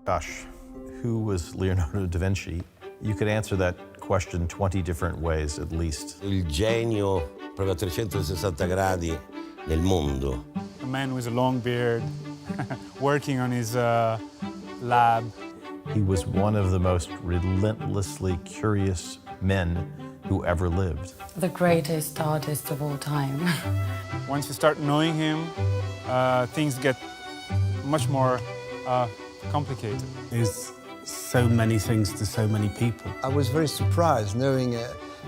Gosh, who was Leonardo da Vinci? You could answer that question 20 different ways at least. Il genio proprio a 360 gradi nel mondo. A man with a long beard, working on his lab. He was one of the most relentlessly curious men who ever lived. The greatest artist of all time. Once you start knowing him, things get much more complicated. There's so many things to so many people. I was very surprised knowing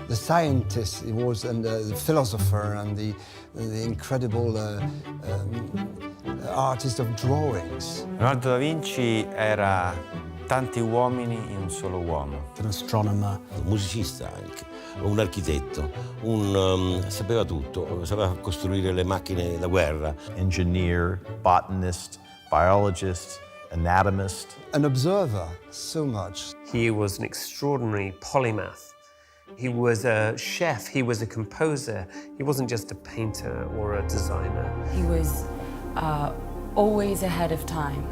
the scientist he was and the philosopher and the incredible artist of drawings. Leonardo da Vinci era tanti uomini in un solo uomo. An astronomer. Un musicista anche, un architetto, sapeva tutto, sapeva costruire le macchine da guerra. Engineer, botanist, biologist, anatomist. An observer, so much. He was an extraordinary polymath. He was a chef, he was a composer. He wasn't just a painter or a designer. He was always ahead of time.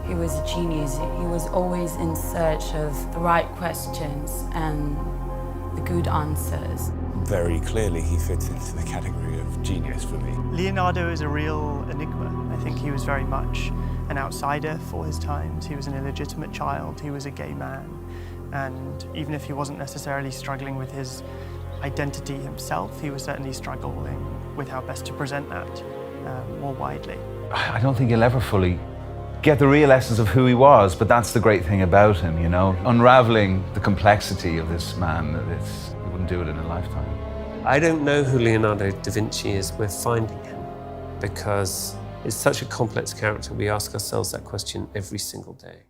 He was a genius. He was always in search of the right questions and the good answers. Very clearly he fits into the category of genius for me. Leonardo is a real enigma. I think he was very much an outsider for his times. He was an illegitimate child, he was a gay man. And even if he wasn't necessarily struggling with his identity himself, he was certainly struggling with how best to present that more widely. I don't think you'll ever fully get the real essence of who he was, but that's the great thing about him, you know? Unraveling the complexity of this man, you wouldn't do it in a lifetime. I don't know who Leonardo da Vinci is. We're finding him because it's such a complex character. We ask ourselves that question every single day.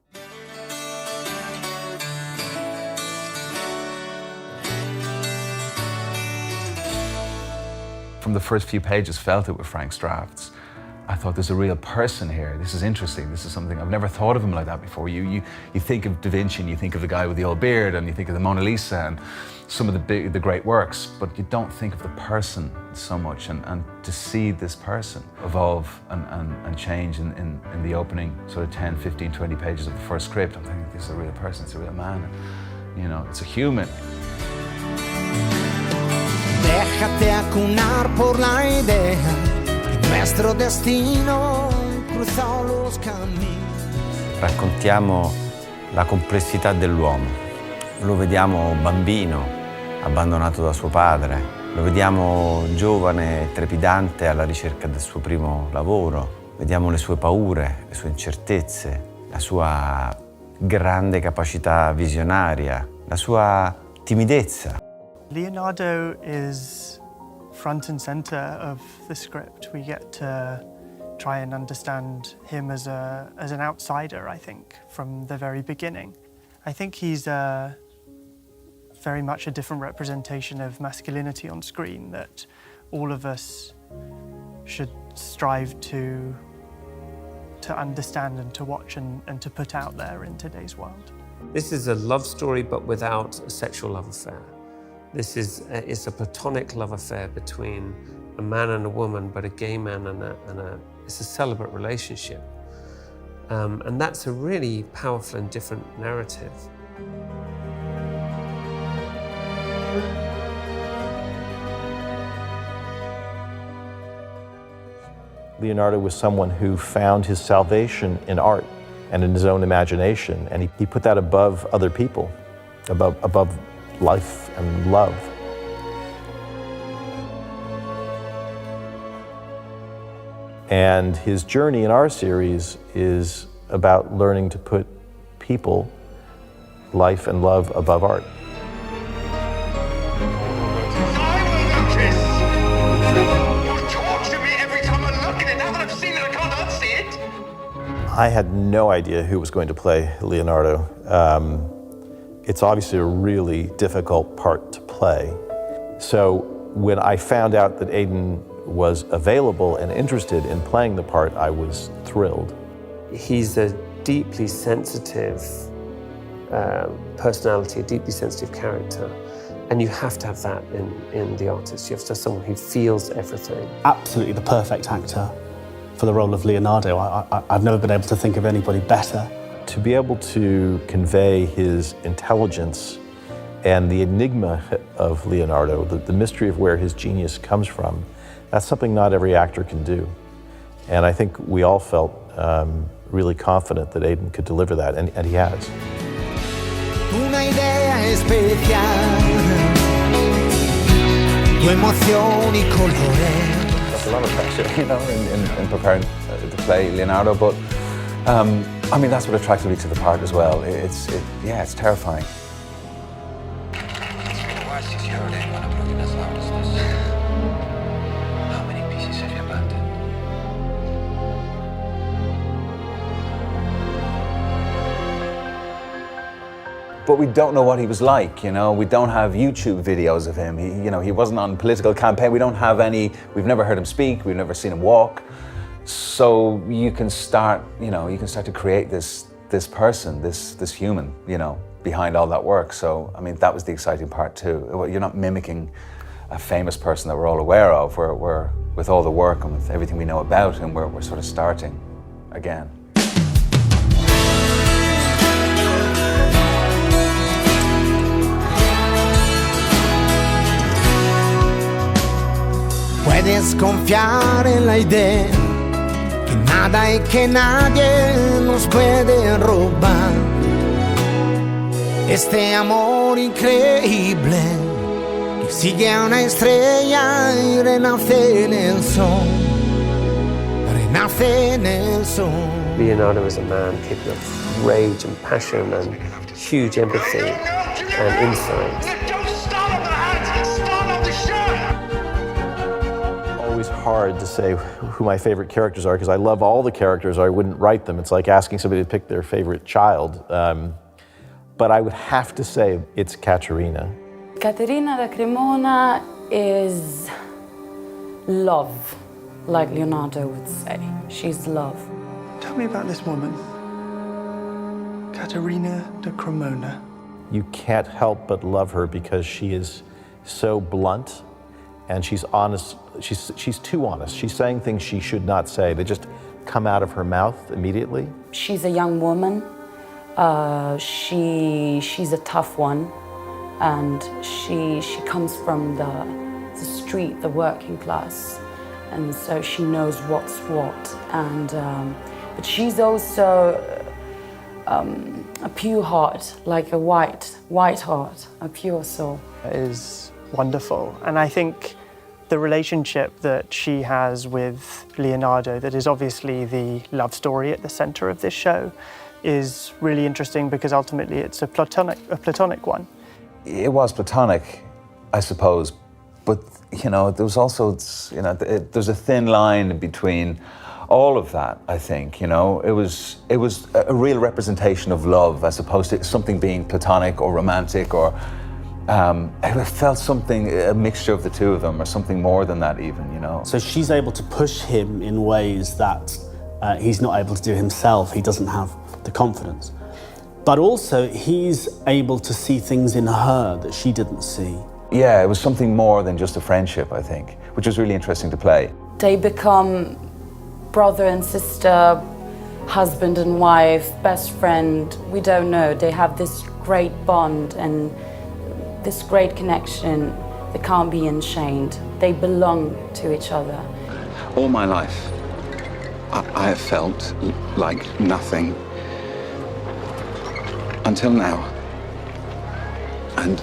From the first few pages, felt it with Frank's drafts. I thought, there's a real person here. This is interesting. This is something, I've never thought of him like that before. You think of Da Vinci and you think of the guy with the old beard and you think of the Mona Lisa and some of the great works, but you don't think of the person so much. And to see this person evolve and change in the opening sort of 10, 15, 20 pages of the first script, I'm thinking, this is a real person, it's a real man. You know, it's a human. Déjate acunar por la idea. Nuestro destino cruzò los caminos. Raccontiamo la complessità dell'uomo. Lo vediamo bambino, abbandonato da suo padre. Lo vediamo giovane, trepidante alla ricerca del suo primo lavoro. Vediamo le sue paure, le sue incertezze, la sua grande capacità visionaria, la sua timidezza. Leonardo is front and center of the script. We get to try and understand him as an outsider, I think, from the very beginning. I think he's very much a different representation of masculinity on screen that all of us should strive to understand and to watch and to put out there in today's world. This is a love story, but without a sexual love affair. This is it's a platonic love affair between a man and a woman, but a gay man it's a celibate relationship. And that's a really powerful and different narrative. Leonardo was someone who found his salvation in art and in his own imagination, and he put that above other people, above life and love. And his journey in our series is about learning to put people, life and love above art. I had no idea who was going to play Leonardo. It's obviously a really difficult part to play. So when I found out that Aidan was available and interested in playing the part, I was thrilled. He's a deeply sensitive personality, a deeply sensitive character. And you have to have that in the artist. You have to have someone who feels everything. Absolutely the perfect actor for the role of Leonardo. I've never been able to think of anybody better. to be able to convey his intelligence and the enigma of Leonardo, the mystery of where his genius comes from, that's something not every actor can do. And I think we all felt really confident that Aidan could deliver that, and he has. Una idea especial, tu emoción y colore. That's a lot of pressure, you know, in preparing to play Leonardo, but I mean, that's what attracted me to the part as well. Yeah, it's terrifying. How many pieces have you abandoned? But we don't know what he was like, you know. We don't have YouTube videos of him. He wasn't on political campaign. We don't have any. We've never heard him speak. We've never seen him walk. So you can start to create this person, this human, you know, behind all that work. So I mean, that was the exciting part too. You're not mimicking a famous person that we're all aware of. We're with all the work and with everything we know about him, we're sort of starting again. Puedes confiar en la idea que nada y que nadie nos puede robar. Este amor increíble que sigue a una estrella y renace en el sol. Renace en el sol. Leonardo is a man capable of rage and passion and huge empathy and insight. Always hard to say who my favorite characters are because I love all the characters or I wouldn't write them. It's like asking somebody to pick their favorite child. But I would have to say it's Caterina. Caterina da Cremona is love, like Leonardo would say. She's love. Tell me about this woman, Caterina da Cremona. You can't help but love her because she is so blunt and she's honest. She's too honest. She's saying things she should not say. They just come out of her mouth immediately. She's a young woman. She's a tough one, and she comes from the street, the working class, and so she knows what's what. And but she's also a pure heart, like a white heart, a pure soul. Is wonderful, and I think the relationship that she has with Leonardo, that is obviously the love story at the center of this show, is really interesting because ultimately it's a platonic one. It was platonic, I suppose, but you know, there was also, you know, there's a thin line between all of that. I think, you know, it was a real representation of love as opposed to something being platonic or romantic or. I felt something, a mixture of the two of them, or something more than that even, you know. So she's able to push him in ways that he's not able to do himself. He doesn't have the confidence. But also, he's able to see things in her that she didn't see. Yeah, it was something more than just a friendship, I think, which was really interesting to play. They become brother and sister, husband and wife, best friend. We don't know. They have this great bond and this great connection that can't be enchained. They belong to each other. All my life, I have felt like nothing until now, and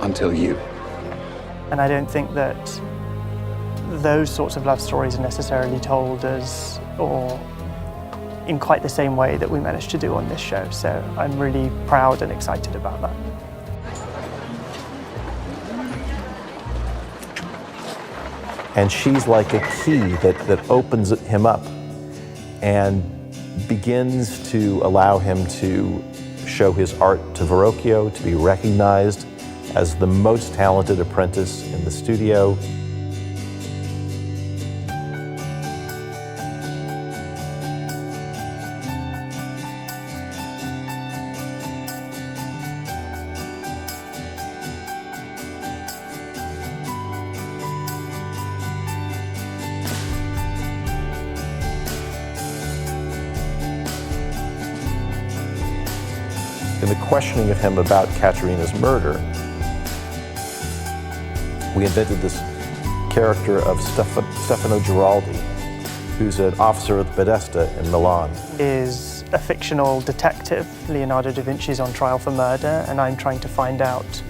until you. And I don't think that those sorts of love stories are necessarily told as, or in quite the same way that we managed to do on this show. So I'm really proud and excited about that. And she's like a key that opens him up and begins to allow him to show his art to Verrocchio, to be recognized as the most talented apprentice in the studio. In the questioning of him about Caterina's murder, we invented this character of Stefano Giraldi, who's an officer at the Podesta in Milan. Is a fictional detective. Leonardo da Vinci's on trial for murder, and I'm trying to find out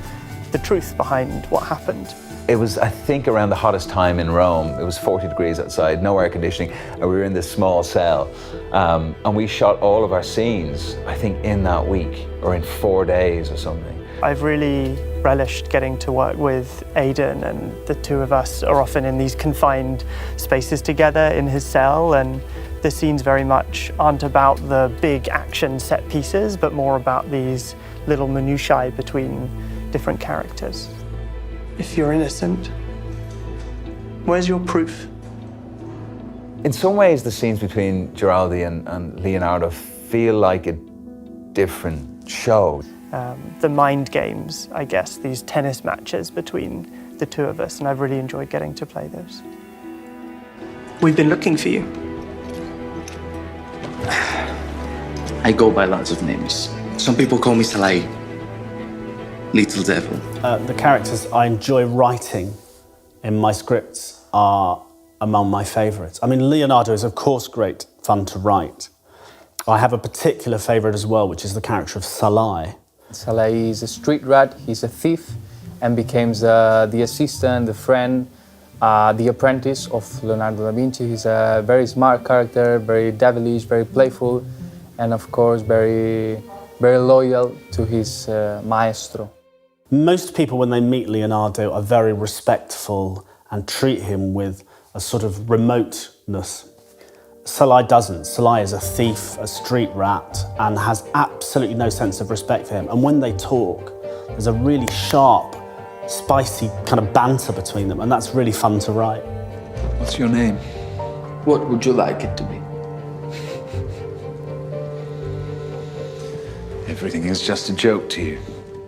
the truth behind what happened. It was, I think, around the hottest time in Rome. It was 40 degrees outside, no air conditioning, and we were in this small cell. And we shot all of our scenes, I think, in that week, or in 4 days or something. I've really relished getting to work with Aidan, and the two of us are often in these confined spaces together in his cell, and the scenes very much aren't about the big action set pieces, but more about these little minutiae between different characters. If you're innocent, where's your proof? In some ways, the scenes between Giraldi and Leonardo feel like a different show. The mind games, I guess, these tennis matches between the two of us, and I've really enjoyed getting to play those. We've been looking for you. I go by lots of names. Some people call me Salai, Little Devil. The characters I enjoy writing in my scripts are among my favourites. I mean, Leonardo is of course great fun to write. I have a particular favourite as well, which is the character of Salai. Salai is a street rat, he's a thief, and becomes the assistant, the friend, the apprentice of Leonardo da Vinci. He's a very smart character, very devilish, very playful, and of course very loyal to his maestro. Most people, when they meet Leonardo, are very respectful and treat him with a sort of remoteness. Salai doesn't. Salai is a thief, a street rat, and has absolutely no sense of respect for him. And when they talk, there's a really sharp, spicy kind of banter between them, and that's really fun to write. What's your name? What would you like it to be? Everything is just a joke to you.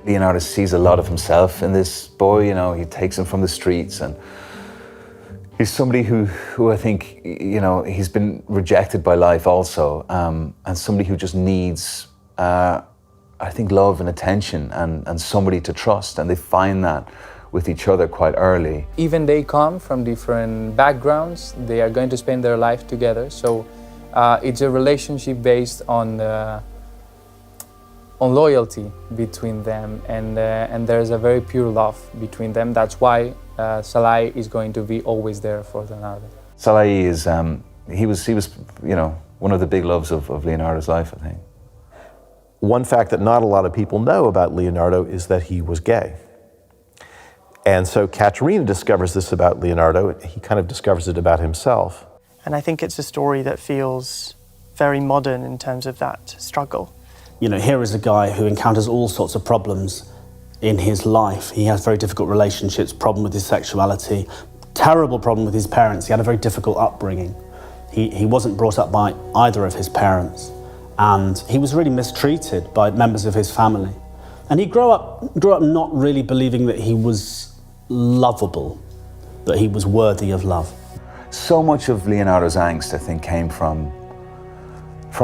Leonardo sees a lot of himself in this boy, you know, he takes him from the streets, and he's somebody who I think, you know, he's been rejected by life also, and somebody who just needs, I think, love and attention and somebody to trust, and they find that with each other quite early. Even they come from different backgrounds, they are going to spend their life together, so it's a relationship based on loyalty between them, and there's a very pure love between them. That's why Salai is going to be always there for Leonardo. Salai is, he was, you know, one of the big loves of Leonardo's life, I think. One fact that not a lot of people know about Leonardo is that he was gay. And so Caterina discovers this about Leonardo. He kind of discovers it about himself. And I think it's a story that feels very modern in terms of that struggle. You know, here is a guy who encounters all sorts of problems in his life. He has very difficult relationships, problem with his sexuality, terrible problem with his parents. He had a very difficult upbringing. He wasn't brought up by either of his parents, and he was really mistreated by members of his family. And he grew up not really believing that he was lovable, that he was worthy of love. So much of Leonardo's angst, I think, came from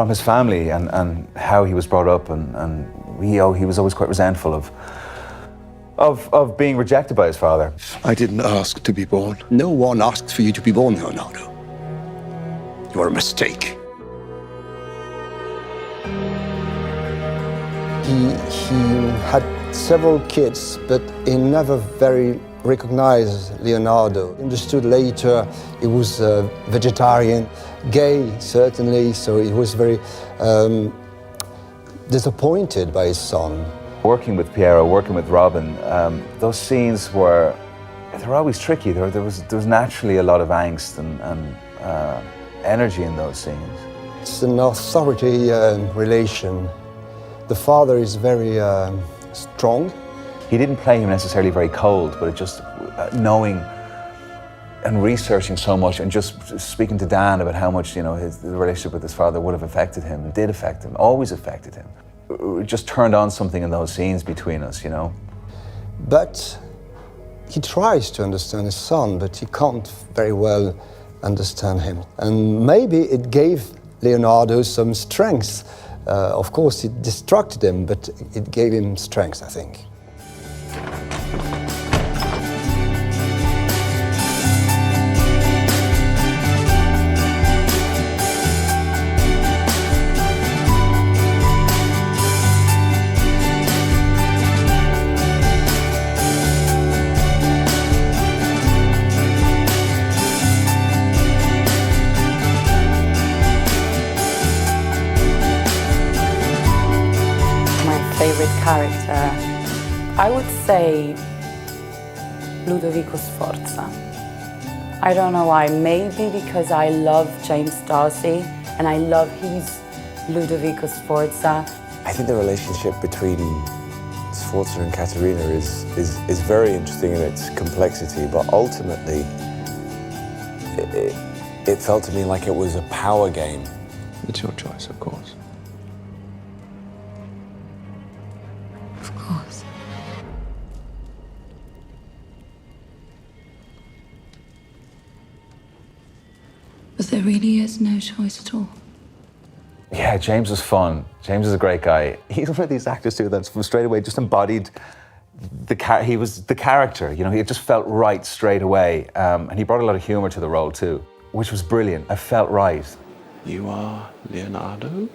his family and how he was brought up, and he was always quite resentful of being rejected by his father. I didn't ask to be born. No one asked for you to be born, Leonardo. You are a mistake. He had several kids, but he never very recognized Leonardo. Understood later he was a vegetarian, gay certainly, so he was very disappointed by his son. Working with Piero, working with Robin, those scenes were always tricky. There was naturally a lot of angst and energy in those scenes. It's an authority relation. The father is very strong. He didn't play him necessarily very cold, but it just knowing and researching so much and just speaking to Dan about how much, you know, the relationship with his father would have affected him, and did affect him, always affected him. It just turned on something in those scenes between us, you know. But he tries to understand his son, but he can't very well understand him. And maybe it gave Leonardo some strength Of course, it distracted him, but it gave him strength, I think. Favorite character, I would say Ludovico Sforza. I don't know why, maybe because I love James Darcy and I love his Ludovico Sforza. I think the relationship between Sforza and Caterina is very interesting in its complexity, but ultimately it felt to me like it was a power game. It's your choice, of course. But there really is no choice at all. Yeah, James was fun. James is a great guy. He's one of these actors too that's from straight away just embodied he was the character, you know, he just felt right straight away. And he brought a lot of humor to the role too, which was brilliant. I felt right. You are Leonardo?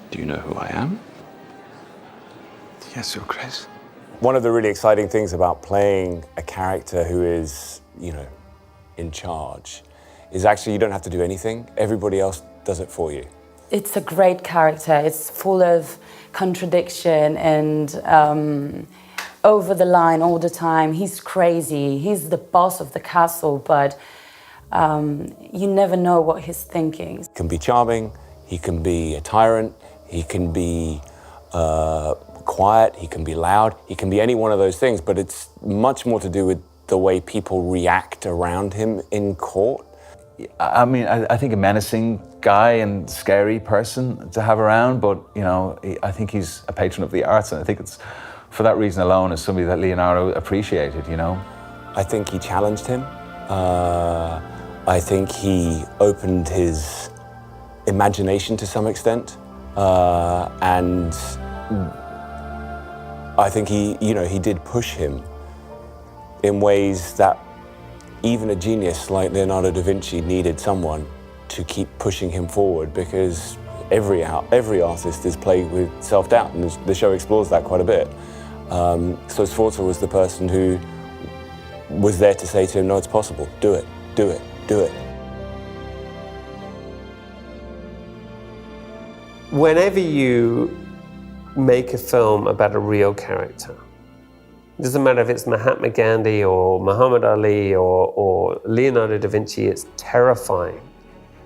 Do you know who I am? Yes, Your Grace. One of the really exciting things about playing a character who is, you know, in charge is actually you don't have to do anything. Everybody else does it for you. It's a great character. It's full of contradiction and over the line all the time. He's crazy. He's the boss of the castle, but you never know what he's thinking. He can be charming, he can be a tyrant, he can be quiet, he can be loud, he can be any one of those things, but it's much more to do with the way people react around him in court. I mean, I think a menacing guy and scary person to have around, but, you know, I think he's a patron of the arts, and I think it's, for that reason alone, is somebody that Leonardo appreciated, you know? I think he challenged him. I think he opened his imagination to some extent, and I think he did push him in ways that even a genius like Leonardo da Vinci needed someone to keep pushing him forward, because every artist is plagued with self-doubt, and the show explores that quite a bit. So Sforza was the person who was there to say to him, no, it's possible, do it, do it, do it. Whenever you make a film about a real character, it doesn't matter if it's Mahatma Gandhi or Muhammad Ali or Leonardo da Vinci, it's terrifying.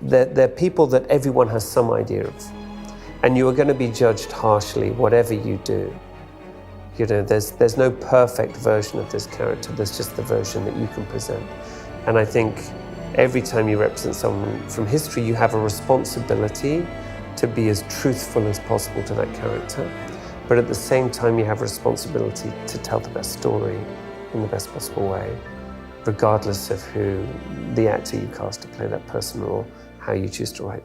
They're people that everyone has some idea of. And you are going to be judged harshly, whatever you do. You know, there's no perfect version of this character, there's just the version that you can present. And I think every time you represent someone from history, you have a responsibility to be as truthful as possible to that character. But at the same time, you have a responsibility to tell the best story in the best possible way, regardless of who the actor you cast to play that person or how you choose to write.